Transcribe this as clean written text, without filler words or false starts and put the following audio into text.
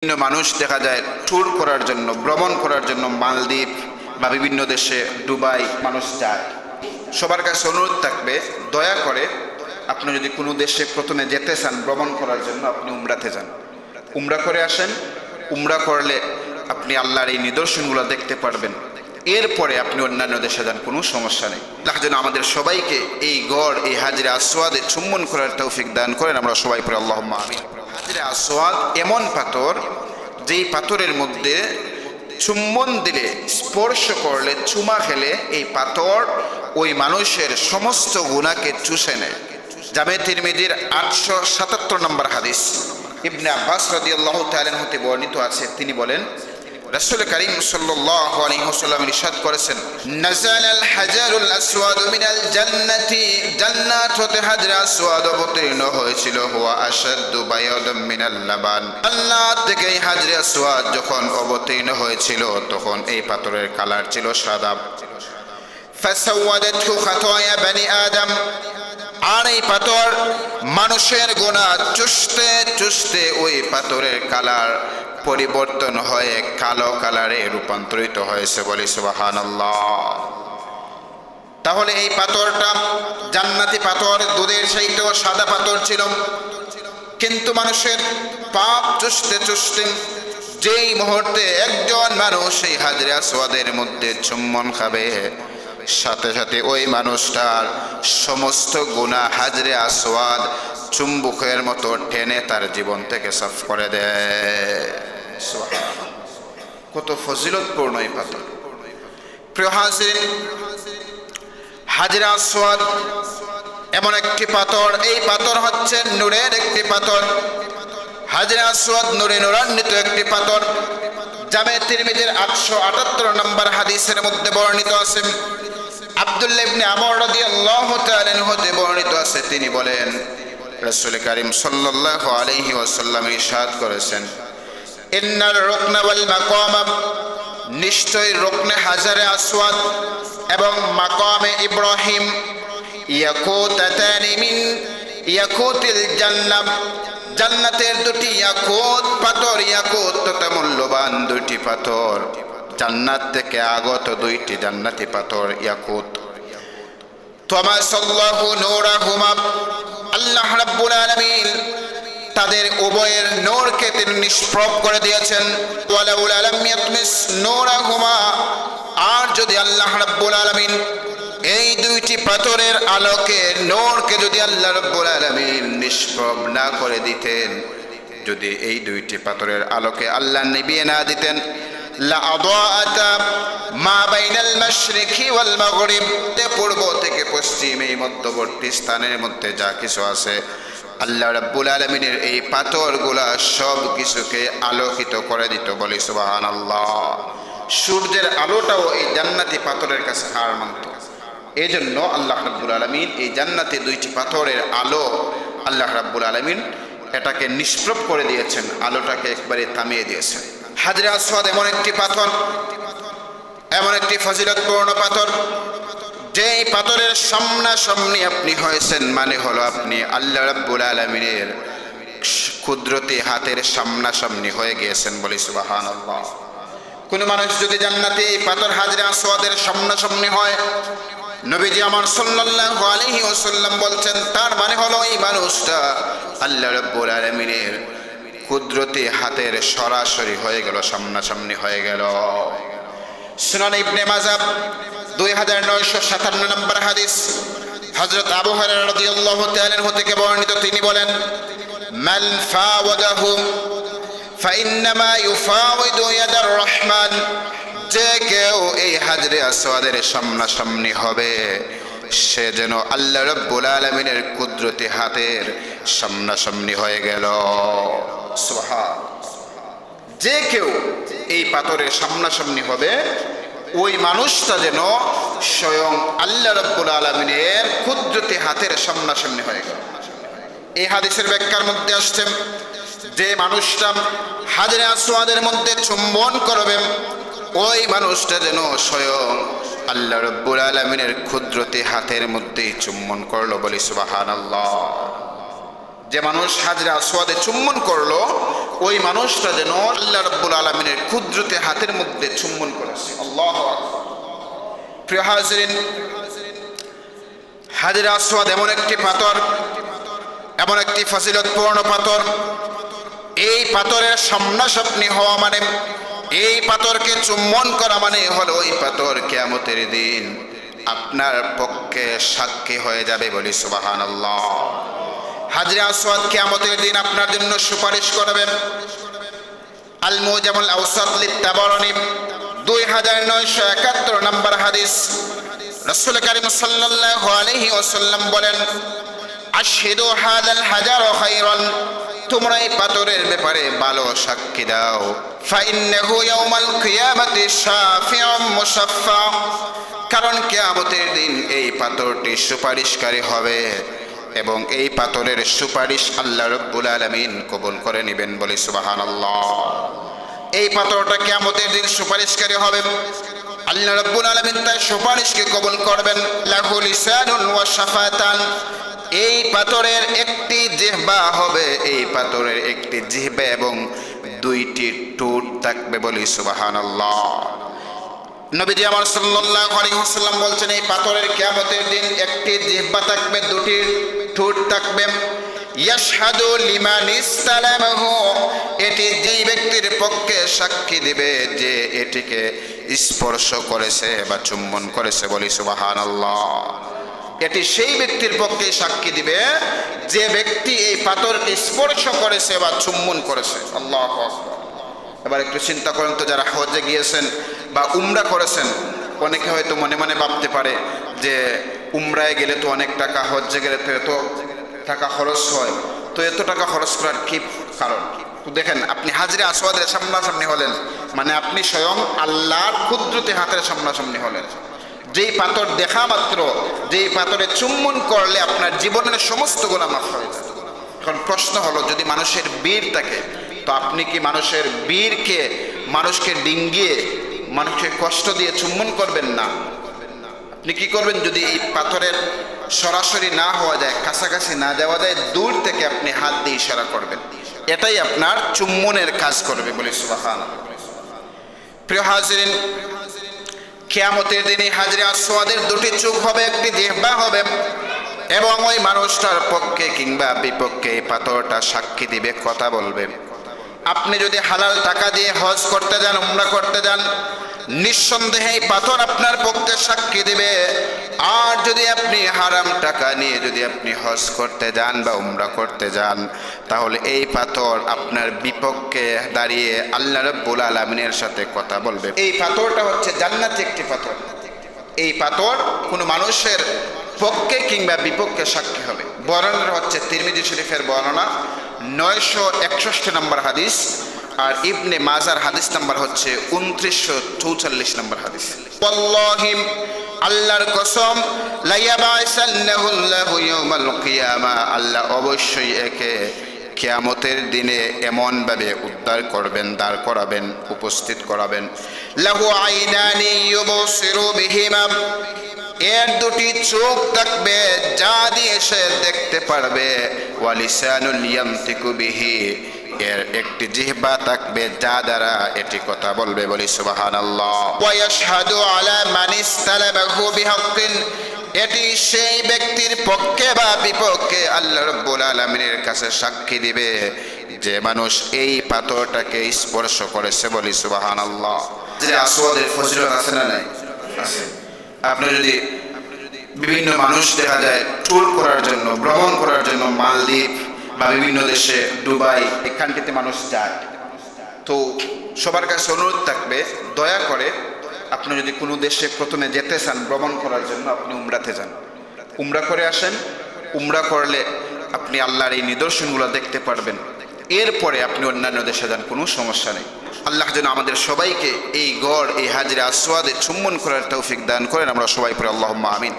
বিভিন্ন মানুষ দেখা যায় ট্যুর করার জন্য, ভ্রমণ করার জন্য মালদ্বীপ বা বিভিন্ন দেশে, দুবাই মানুষ যায়। সবার কাছে অনুরোধ থাকবে, দয়া করে আপনি যদি কোনো দেশে প্রথমে যেতে চান ভ্রমণ করার জন্য, আপনি উমরাতে যান, উমরা করে আসেন। উমরা করলে আপনি আল্লাহর এই নিদর্শনগুলো দেখতে পারবেন, এরপরে আপনি অন্যান্য দেশে যান, কোনো সমস্যা নেই। তার জন্য আমাদের সবাইকে এই গড়, এই হাজরে আসওয়াদে চুম্বন করার তৌফিক দান করেন। আমরা সবাই পড়ি আল্লাহুম্মা আমিন। হাজরে আসওয়াদ এমন পাথর, যেই পাথরের মধ্যে চুম্বন দিলে, স্পর্শ করলে, চুমা খেলে এই পাথর ওই মানুষের সমস্ত গুনাহকে চুষে নেয়। জামে তিরমিজির 877 নম্বর হাদিস, ইবনে আব্বাস রাদিয়াল্লাহু তাআলা আনহু হতে বর্ণিত আছে, তিনি বলেন, রাসূল করিম সাল্লাল্লাহু আলাইহি ওয়াসাল্লাম ইরশাদ করেছেন, নাযালাল হাজারুল আসওয়াদ মিনাল জান্নাতি, জান্নাত হতে হাজরে আসওয়াদ অবতীর্ণ হয়েছিল, হুয়া আশাদ্দু বায়াদাম মিনাল লাবান। জান্নাত থেকে এই হাজরে আসওয়াদ যখন অবতীর্ণ হয়েছিল, তখন এই পাথরের কালার ছিল সাদা। ফাসাওয়াদাতহু খাতায়া বনি আদম, আর এই পাথর মানুষের গুনাহ চুষতে চুষতে ওই পাথরের কালার পরিবর্তন হয়ে কালো কালারে রূপান্তরিত হয়েছে। বলি সুবহানাল্লাহ। তাহলে এই পাথরটা জান্নাতি পাথর, দুধের চাইতেও সাদা পাথর ছিল, কিন্তু মানুষের পাপ চুষতে চুষতে যেই মুহূর্তে একজন মানুষ এই হাজরে আসওয়াদের মধ্যে চুম্বন খাবে, সাথে সাথে ওই মানুষটার সমস্ত গুনাহ হাজরে আসওয়াদ চুম্বকের মতো টেনে তার জীবন থেকে সাফ করে দেয়। কত ফজিলতপূর্ণ এই পাথর। প্রিয় হাজিরিন, হাজরে আসওয়াদ এমন একটি পাথর, এই পাথর হচ্ছে নূরের একটি পাথর। হাজরে আসওয়াদ নূরে নূরান্বিত একটি পাথর। জামে তিরমিজির 878 নম্বর হাদিসের মধ্যে বর্ণিত আছে, আব্দুল্লাহ ইবনে আমর রাদিয়াল্লাহু তাআলা আনহু হতে বর্ণিত আছে, তিনি বলেন, রাসূল করিম সাল্লাল্লাহু আলাইহি ওয়াসাল্লাম ইরশাদ করেছেন, ইন্নার রুকনা ওয়াল মাকাম, নিশ্চয় রুকনে হাজরে আসওয়াদ এবং মাকামে ইব্রাহিম, ইয়াকুতাতানি মিন ইয়াকুতিল জান্নাহ, জান্নাতের দুটি ইয়াকুত পাথর, ইয়াকুত তথা মূল্যবান দুটি পাথর, জান্নাত থেকে আগত দুইটি জান্নাতি পাথর ইয়াকুত। তামাসাল্লাহু নূরাহুমা, আল্লাহ রাব্বুল আলামিন তাদের উভয়ের নূরকে তিনি নিষ্প্রভ করে দিয়েছেন। ওয়ালাউলা লাম ইয়াতমিস নূরাহুমা, আর যদি আল্লাহ রাব্বুল আলামিন এই দুইটি পাথরের আলোকে, নূরকে যদি আল্লাহ রাব্বুল আলামিন নিষ্প্রভ না করে দিতেন, যদি এই দুইটি পাথরের আলোকে আল্লাহ নিভিয়ে না দিতেন, লা আদাআতা মা বাইনাল মাশরিকি ওয়াল মাগরিব, পূর্ব থেকে পশ্চিম এই মধ্যবর্তী স্থানের মধ্যে যা কিছু আছে, আল্লাহ রাব্বুল আলামিনের এই পাথরগুলা সব কিছুকে আলোকিত করে দিত। বলি সুবহানাল্লাহ। সূর্যের আলোটাও এই জান্নাতি পাথরের কাছে হার মানত। এই জন্য আল্লাহ রাব্বুল আলামিন এই জান্নাতি দুইটি পাথরের আলো, আল্লাহ রাব্বুল আলামিন এটাকে নিষ্প্রভ করে দিয়েছেন, আলোটাকে একবারে থামিয়ে দিয়েছেন। হাজরে আসওয়াদ এমন একটি পাথর, এমন একটি ফজিলতপূর্ণ পাথর, যেই পাথরের সামনাসামনি আপনি হয়েছেন, মানে হলো আপনি আল্লাহ রাব্বুল আলামিনের কুদরতি হাতের সামনাসামনি হয়ে গিয়েছেন। বলি সুবহানাল্লাহ। কোন মানুষ যদি জান্নাতে এই পাথর হাজরে আসওয়াদের সামনাসামনি হয়, নবীজি আমার সাল্লাল্লাহু আলাইহি ওয়াসাল্লাম বলছেন, তার মানে হলো এই মানুষটা আল্লাহ রাব্বুল আলামিনের কুদরতি হাতের সরাসরি হয়ে গেল, সামনাসামনি হয়ে গেল। সুনান ইবনে মাজাহ 2957 নম্বর হাদিস, হযরত আবু হুরায়রা রাদিয়াল্লাহু তাআলা আনহু থেকে বর্ণিত, তিনি বলেন, মান ফাওয়াদাহু ফাইন্নামা ইউফাওয়িদু ইয়াদার রহমান, যে কেউ এই হাজরে আসওয়াদের সামনাসামনি হবে, সে যেন আল্লাহ রাব্বুল আলামিনের কুদরতি হাতের সামনাসামনি হয়ে গেল। সুবহান। যে কেউ এই পাথরের সামনাসামনি হবে, ওই মানুষটা যেন স্বয়ং আল্লাহ রাব্বুল আলামিনের কুদরতি হাতের সামনাসামনি হয়ে গেল। এই হাদিসের ব্যাখ্যার মধ্যে আসছে, যে মানুষটা হাজরে আসওয়াদের মধ্যে চুম্বন করবে, ওই মানুষটা যেন স্বয়ং আল্লাহ রাব্বুল আলামিনের কুদরতি হাতের মধ্যে চুম্বন করলো। বলি সুবহানাল্লাহ। যে মানুষ হাজরে আসওয়াদে চুম্বন করলো, ওই মানুষটা যেন আল্লাহ রাব্বুল আলামিনের কুদরতে হাতের মধ্যে চুম্বন করেছে। আল্লাহু আকবার। প্রিয় হাজিরিন, হাজরে আসওয়াদ এমন একটি পাথর, এমন একটি ফজিলতপূর্ণ পাথর, এই পাথরের সামনাসামনি হওয়া মানে, এই পাথরকে চুম্বন করা মানে হলো ওই পাথর কিয়ামতের দিন আপনার পক্ষে সাক্ষী হয়ে যাবে, বলি সুবহানাল্লাহ। হাজরে আসওয়াদ কিয়ামতের দিন আপনার জন্য সুপারিশ করবে। আল মুজামুল আওসাত লিত-তাবারানি 2971 নম্বর হাদিস, রাসূল কারীম সাল্লাল্লাহু আলাইহি ওয়াসাল্লাম বলেন, আশহিদু হাযাল হাজার খায়রান, তোমরা এই পাথরের ব্যাপারে ভালো সাক্ষী দাও। ফাইন্নাহু ইয়াউমাল কিয়ামাতি শাফিউম মুশাফফা, কারণ কিয়ামতের দিন এই পাথরটি সুপারিশকারী হবে এবং এই পাথরের সুপারিশ আল্লাহ রাব্বুল আলামিন কবুল করে নেবেন, বলি সুবহানাল্লাহ। এই পাথরটা কিয়ামতের দিন সুপারিশকারী হবে, আল্লাহ রাব্বুল আলামিন তার সুপারিশকে কবুল করবেন। লাহু লিসানুন ওয়া শাফাতান, এই পাথরের একটি জিহ্বা হবে, এই পাথরের একটি জিহ্বা এবং দুইটি ঠোঁট থাকবে, বলি সুবহানাল্লাহ। নবীজি আমার সাল্লাল্লাহু আলাইহি ওয়াসাল্লাম বলছেন, এই পাথরের কিয়ামতের দিন একটি জিহ্বা থাকবে, দুটি ঠোঁট থাকবে। ইয়াশহাদু লিমান ইসতালামাহু, এটি যেই ব্যক্তির পক্ষে সাক্ষী দিবে যে এটিকে স্পর্শ করেছে বা চুম্বন করেছে, বলি সুবহানাল্লাহ। এটি সেই ব্যক্তির পক্ষে সাক্ষী দিবে যে ব্যক্তি এই পাথরকে স্পর্শ করেছে বা চুম্বন করেছে। আল্লাহু আকবার। এবার একটু চিন্তা করেন তো, যারা হজ্জে গিয়েছেন বা উমরা করেছেন, অনেকে হয়তো মনে মনে ভাবতে পারে যে উমরায় গেলে তো অনেক টাকা, হজ্জে গেলে তো এত টাকা খরচ হয়, তো এত টাকা খরচ করার কি কারণ? তো দেখেন, আপনি হাজরে আসওয়াদের সামনাসামনি হলেন মানে আপনি স্বয়ং আল্লাহর কুদরতি হাতের সামনাসামনি হলেন। যেই পাথর দেখা মাত্র, যেই পাথরে চুম্বন করলে আপনার জীবনের সমস্ত গুনাহ মাফ হয়ে যায়। এখন প্রশ্ন হলো, যদি মানুষের বীর থাকে তো আপনি কি মানুষের বীরকে, মানুষকে ডিঙ্গিয়ে, মানুষকে কষ্ট দিয়ে চুম্বন করবেন না? আপনি কি করবেন? যদি এই পাথরের সরাসরি না হওয়া যায়, কাছাকাছি না যাওয়া যায়, দূর থেকে আপনি হাত দিয়ে ইশারা করবেন, এটাই আপনার চুম্বনের কাজ করবে, বলি সুবহানাল্লাহ। প্রিয় হাজিরিন, কিয়ামতের দিনে হাজরে আসওয়াদের দুটি চোখ হবে, একটি জিহ্বা হবে এবং ওই মানুষটার পক্ষে কিংবা বিপক্ষে এই পাথরটা সাক্ষী দিবে, কথা বলবে। আপনি যদি হালাল টাকা দিয়ে হজ করতে যান, উমরা করতে যান, নিঃসন্দেহে এই পাথর আপনার পক্ষে সাক্ষী দিবে। আর যদি আপনি হারাম টাকা নিয়ে যদি আপনি হজ করতে যান বা উমরা করতে যান, তাহলে এই পাথর আপনার বিপক্ষে দাঁড়িয়ে আল্লাহ রাব্বুল আলামিনের সাথে কথা বলবে। এই পাথরটা হচ্ছে জান্নাতি একটি পাথর। এই পাথর কোনো মানুষের পক্ষে কিংবা বিপক্ষে সাক্ষী হবে। বর্ণনা হচ্ছে তিরমিজি শরীফের বর্ণনা 961 নম্বর হাদিস, আর ইবনে মাজার হাদিস নাম্বার হচ্ছে 2944 নম্বর হাদিস। ওয়াল্লাহি, আল্লাহর কসম, লা ইয়াবাসান্নাহুল্লাহু ইয়াউমাল কিয়ামা, আল্লাহ অবশ্যই একে কিয়ামতের দিনে এমন ভাবে উদ্ধার করবেন, দাঁড় করাবেন, উপস্থিত করাবেন। লাহু আইনানি ইউবসিরু বিহিমা, এর দুটি চোখ থাকবে যা দিয়ে সে দেখতে পারবে। ওয়া লিসানুল ইয়ানতিকু বিহি, এর একটি জিহ্বা থাকবে যা দ্বারা এটি কথা বলবে, বলি সুবহানাল্লাহ। ওয়া ইয়াশহাদু আলা মান ইসতালামাহু বিহাক্কিন, এটি সেই ব্যক্তির পক্ষে বা বিপক্ষে আল্লাহ রাব্বুল আলামিনের কাছে সাক্ষী দিবে যে মানুষ এই পাথরটাকে স্পর্শ করেছে, বলি সুবহানাল্লাহ। যে আসওয়াদের ফজিলত আছে না নাই? আছে। আপনি যদি বিভিন্ন মানুষ দেখা যায় ট্যুর করার জন্য, ভ্রমণ করার জন্য মালদ্বীপ বা বিভিন্ন দেশে, দুবাই, এখানটিতে মানুষ যায়, তো সবার কাছে অনুরোধ থাকবে, দয়া করে আপনি যদি কোনো দেশে প্রথমে যেতে চান ভ্রমণ করার জন্য, আপনি উমরাতে যান, উমরা করে আসেন। উমরা করলে আপনি আল্লাহর এই নিদর্শনগুলো দেখতে পারবেন, এরপরে আপনি অন্যান্য দেশে যান, কোনো সমস্যা নেই। আল্লাহ যেন আমাদের সবাইকে এই গড়, এই হাজরে আসওয়াদে চুম্বন করার তৌফিক দান করেন। আমরা সবাই পড়ি আল্লাহুম্মা আমিন।